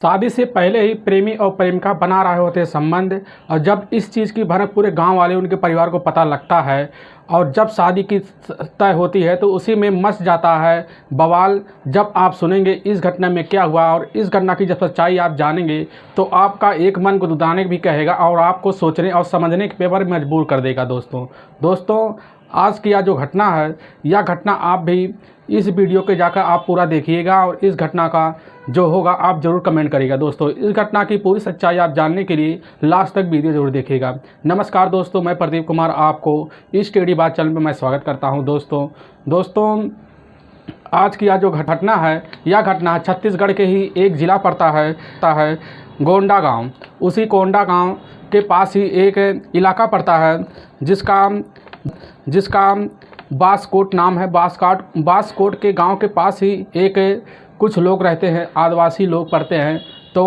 शादी से पहले ही प्रेमी और प्रेमिका बना रहे होते हैं संबंध। और जब इस चीज़ की भनक पूरे गांव वाले उनके परिवार को पता लगता है और जब शादी की तय होती है तो उसी में मच जाता है बवाल। जब आप सुनेंगे इस घटना में क्या हुआ और इस घटना की जब सच्चाई आप जानेंगे तो आपका एक मन गुदगुदाने भी कहेगा और आपको सोचने और समझने के पेपर मजबूर कर देगा। दोस्तों आज की यह जो घटना है, यह घटना आप भी इस वीडियो के जाकर आप पूरा देखिएगा और इस घटना का जो होगा आप ज़रूर कमेंट करिएगा। दोस्तों इस घटना की पूरी सच्चाई आप जानने के लिए लास्ट तक वीडियो ज़रूर देखिएगा। नमस्कार दोस्तों, मैं प्रदीप कुमार आपको इस टेढ़ी बात चैनल पर मैं स्वागत करता हूं। दोस्तों आज की यह जो घटना है, यह घटना छत्तीसगढ़ के ही एक ज़िला पड़ता है गोंडा गाँव। उसी गोंडा गाँव के पास ही एक इलाका पड़ता है जिसका बांसकोट नाम है। बांसकोट के गांव के पास ही एक कुछ लोग रहते हैं, आदिवासी लोग पड़ते हैं। तो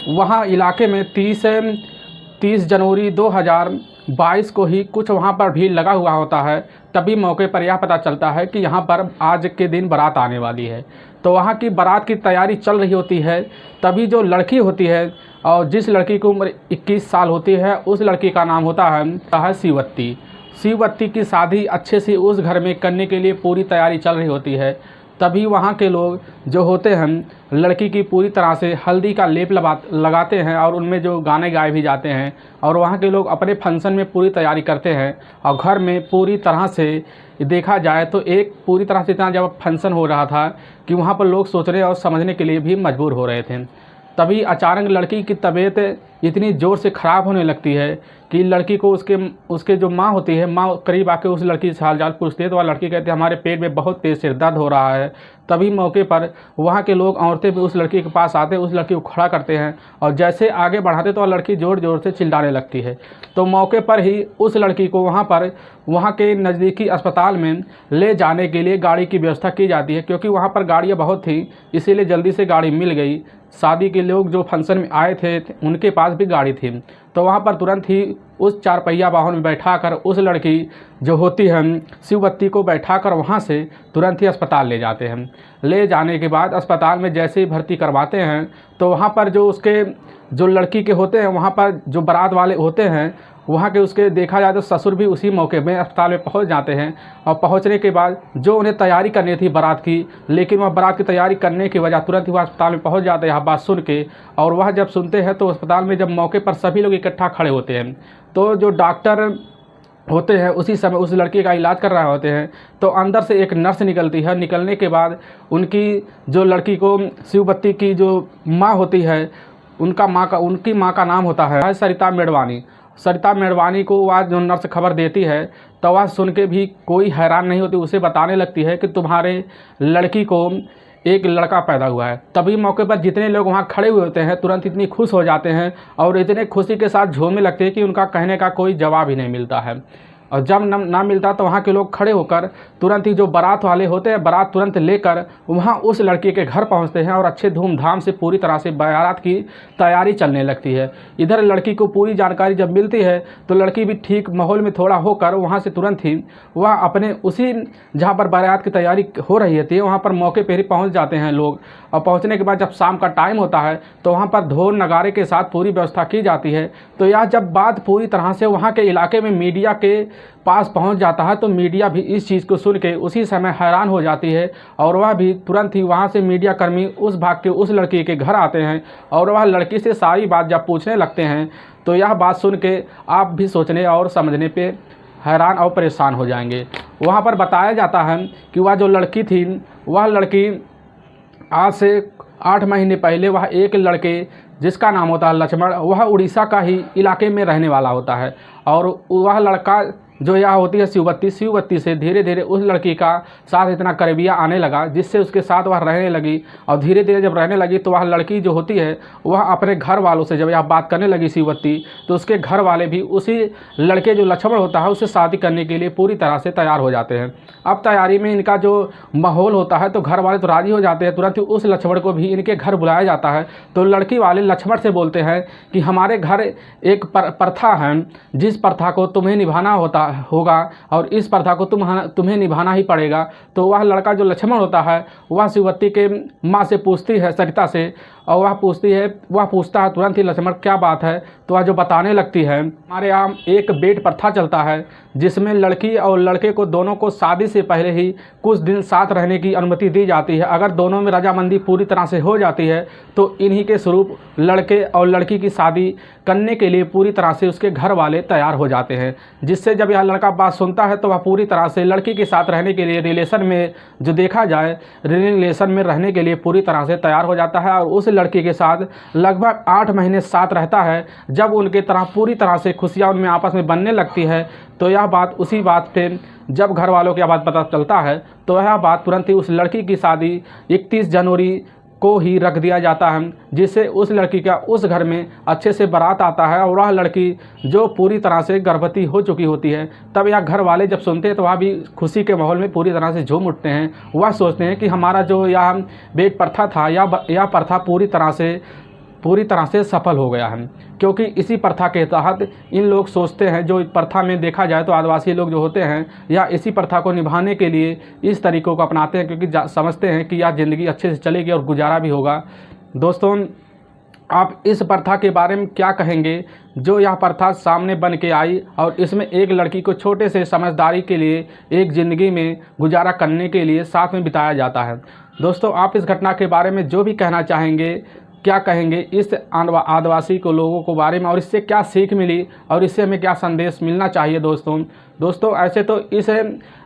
वहाँ इलाके में 30 जनवरी 2022 को ही कुछ वहाँ पर भीड़ लगा हुआ होता है। तभी मौके पर यह पता चलता है कि यहाँ पर आज के दिन बारात आने वाली है। तो वहाँ की बारात की तैयारी चल रही होती है। तभी जो लड़की होती है और जिस लड़की की उम्र 21 साल होती है, उस लड़की का नाम होता है शिववती की शादी अच्छे से उस घर में करने के लिए पूरी तैयारी चल रही होती है। तभी वहाँ के लोग जो होते हैं लड़की की पूरी तरह से हल्दी का लेप लगाते हैं और उनमें जो गाने गाए भी जाते हैं। और वहाँ के लोग अपने फंक्शन में पूरी तैयारी करते हैं। और घर में पूरी तरह से देखा जाए तो एक पूरी तरह से इतना जब फंक्शन हो रहा था कि वहाँ पर लोग सोचने और समझने के लिए भी मजबूर हो रहे थे। तभी अचानक लड़की की तबीयत इतनी ज़ोर से ख़राब होने लगती है कि लड़की को उसके जो माँ होती है, माँ करीब आके उस लड़की से हाल-चाल पूछती है। तो वह लड़की कहती है हमारे पेट में बहुत तेज़ सिर दर्द हो रहा है। तभी मौके पर वहाँ के लोग औरतें भी उस लड़की के पास आते हैं, उस लड़की को खड़ा करते हैं और जैसे आगे बढ़ाते तो वह लड़की ज़ोर से चिल्लाने लगती है। तो मौके पर ही उस लड़की को वहाँ के नज़दीकी अस्पताल में ले जाने के लिए गाड़ी की व्यवस्था की जाती है, क्योंकि वहाँ पर गाड़ियाँ बहुत थी, इसीलिए जल्दी से गाड़ी मिल गई। शादी के लोग जो फंक्शन में आए थे उनके पास भी गाड़ी थी। तो वहाँ पर तुरंत ही उस 4 पहिया वाहन में बैठाकर उस लड़की जो होती है शिववती को बैठाकर वहाँ से तुरंत ही अस्पताल ले जाते हैं। ले जाने के बाद अस्पताल में जैसे ही भर्ती करवाते हैं तो वहाँ पर जो लड़की के होते हैं, वहाँ पर जो बारात वाले होते हैं, वहाँ के उसके देखा जाए तो ससुर भी उसी मौके में अस्पताल में पहुँच जाते हैं। और पहुँचने के बाद जो उन्हें तैयारी करनी थी बारात की, लेकिन वह बारात की तैयारी करने की वजह तुरंत ही वह अस्पताल में पहुँच जाते हैं यह बात सुन के। और वह जब सुनते हैं तो अस्पताल में जब मौके पर सभी लोग इकट्ठा खड़े होते हैं तो जो डॉक्टर होते हैं उसी समय उस लड़की का इलाज कर रहे होते हैं। तो अंदर से एक नर्स निकलती है। निकलने के बाद उनकी जो लड़की को शिववती की जो माँ होती है उनकी माँ का नाम होता है सरिता मेड़वानी को वह जो नर्स खबर देती है तो वह सुन के भी कोई हैरान नहीं होती। उसे बताने लगती है कि तुम्हारे लड़की को एक लड़का पैदा हुआ है। तभी मौके पर जितने लोग वहाँ खड़े हुए होते हैं तुरंत इतनी खुश हो जाते हैं और इतने खुशी के साथ झूमने लगते हैं कि उनका कहने का कोई जवाब ही नहीं मिलता है। और जब ना मिलता तो वहाँ के लोग खड़े होकर तुरंत ही जो बारात वाले होते हैं बारात तुरंत लेकर वहाँ उस लड़की के घर पहुँचते हैं और अच्छे धूमधाम से पूरी तरह से बारात की तैयारी चलने लगती है। इधर लड़की को पूरी जानकारी जब मिलती है तो लड़की भी ठीक माहौल में थोड़ा होकर वहाँ से तुरंत ही वह अपने उसी जहाँ पर बारात की तैयारी हो रही होती है वहाँ पर मौके पर ही पहुँच जाते हैं लोग। और पहुँचने के बाद जब शाम का टाइम होता है तो वहाँ पर ढोल नगारे के साथ पूरी व्यवस्था की जाती है। तो यह जब बात पूरी तरह से वहाँ के इलाके में मीडिया के पास पहुंच जाता है तो मीडिया भी इस चीज़ को सुन के उसी समय हैरान हो जाती है और वह भी तुरंत ही वहां से मीडिया कर्मी उस भाग के उस लड़की के घर आते हैं और वह लड़की से सारी बात जब पूछने लगते हैं तो यह बात सुन के आप भी सोचने और समझने पे हैरान और परेशान हो जाएंगे। वहाँ पर बताया जाता है कि वह जो लड़की थी, वह लड़की आज से 8 महीने पहले वह एक लड़के जिसका नाम होता है लक्ष्मण, वह उड़ीसा का ही इलाके में रहने वाला होता है। और वह लड़का जो यह होती है शिववती से धीरे धीरे उस लड़की का साथ इतना करीबिया आने लगा जिससे उसके साथ वह रहने लगी। और धीरे धीरे जब रहने लगी तो वह लड़की जो होती है वह अपने घर वालों से जब यह बात करने लगी शिववती, तो उसके घर वाले भी उसी लड़के जो लक्ष्मण होता है उससे शादी करने के लिए पूरी तरह से तैयार हो जाते हैं। अब तैयारी में इनका जो माहौल होता है तो घर वाले तो राज़ी हो जाते हैं। तुरंत ही उस लक्ष्मण को भी इनके घर बुलाया जाता है। तो लड़की वाले लक्ष्मण से बोलते हैं कि हमारे घर एक प्रथा है जिस प्रथा को तुम्हें होगा और इस प्रथा को तुम्हें निभाना ही पड़ेगा। तो वह लड़का जो लक्ष्मण होता है वह शिववती के माँ से पूछती है, सरिता से, और वह पूछता है तुरंत ही लक्ष्मण क्या बात है। तो वह जो बताने लगती है, हमारे यहाँ एक बेट प्रथा चलता है जिसमें लड़की और लड़के को दोनों को शादी से पहले ही कुछ दिन साथ रहने की अनुमति दी जाती है। अगर दोनों में रजामंदी पूरी तरह से हो जाती है तो इन्हीं के स्वरूप लड़के और लड़की की शादी करने के लिए पूरी तरह से उसके घर वाले तैयार हो जाते हैं। जिससे जब यह लड़का बात सुनता है तो वह पूरी तरह से लड़की के साथ रहने के लिए रिलेशन में, जो देखा जाए रिलेशन में रहने के लिए पूरी तरह से तैयार हो जाता है और उस लड़की के साथ लगभग 8 महीने साथ रहता है। जब उनके तरह पूरी तरह से खुशियाँ उनमें आपस में बनने लगती है तो यह बात उसी बात पे जब घर वालों की बात पता चलता है तो यह बात तुरंत ही उस लड़की की शादी 31 जनवरी को ही रख दिया जाता है, जिससे उस लड़की का उस घर में अच्छे से बारात आता है और वह लड़की जो पूरी तरह से गर्भवती हो चुकी होती है। तब यह घर वाले जब सुनते हैं तो वह भी खुशी के माहौल में पूरी तरह से झूम उठते हैं। वह सोचते हैं कि हमारा जो यह बेट प्रथा था यह प्रथा पूरी तरह से सफल हो गया है, क्योंकि इसी प्रथा के तहत इन लोग सोचते हैं, जो प्रथा में देखा जाए तो आदिवासी लोग जो होते हैं या इसी प्रथा को निभाने के लिए इस तरीक़ों को अपनाते हैं, क्योंकि समझते हैं कि यह ज़िंदगी अच्छे से चलेगी और गुजारा भी होगा। दोस्तों, आप इस प्रथा के बारे में क्या कहेंगे जो यह प्रथा सामने बन के आई और इसमें एक लड़की को छोटे से समझदारी के लिए एक ज़िंदगी में गुजारा करने के लिए साथ में बिताया जाता है। दोस्तों, आप इस घटना के बारे में जो भी कहना चाहेंगे, क्या कहेंगे इस आदिवासी को लोगों को बारे में, और इससे क्या सीख मिली और इससे हमें क्या संदेश मिलना चाहिए। दोस्तों ऐसे तो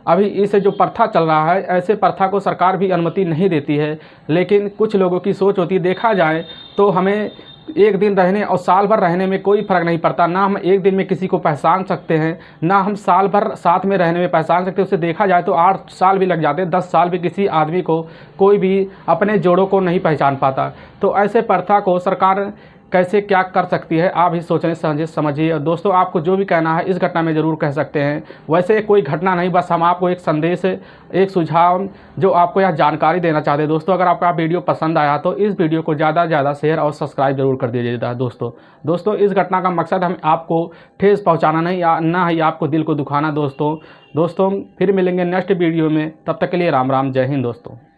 अभी इस जो प्रथा चल रहा है, ऐसे प्रथा को सरकार भी अनुमति नहीं देती है, लेकिन कुछ लोगों की सोच होती है। देखा जाए तो हमें एक दिन रहने और साल भर रहने में कोई फ़र्क नहीं पड़ता। ना हम एक दिन में किसी को पहचान सकते हैं, ना हम साल भर साथ में रहने में पहचान सकते हैं। उससे देखा जाए तो 8 साल भी लग जाते हैं, 10 साल भी किसी आदमी को कोई भी अपने जोड़ों को नहीं पहचान पाता। तो ऐसे प्रथा को सरकार कैसे क्या कर सकती है, आप ही सोचने समझिए। और दोस्तों, आपको जो भी कहना है इस घटना में ज़रूर कह सकते हैं। वैसे कोई घटना नहीं, बस हम आपको एक संदेश, एक सुझाव जो आपको यह जानकारी देना चाहते हैं। दोस्तों, अगर आपका वीडियो पसंद आया तो इस वीडियो को ज़्यादा से ज़्यादा शेयर और सब्सक्राइब जरूर कर दीजिएगा। दोस्तों इस घटना का मकसद हम आपको ठेस पहुँचाना नहीं, या ना ही आपको दिल को दुखाना। दोस्तों फिर मिलेंगे नेक्स्ट वीडियो में, तब तक के लिए राम राम, जय हिंद दोस्तों।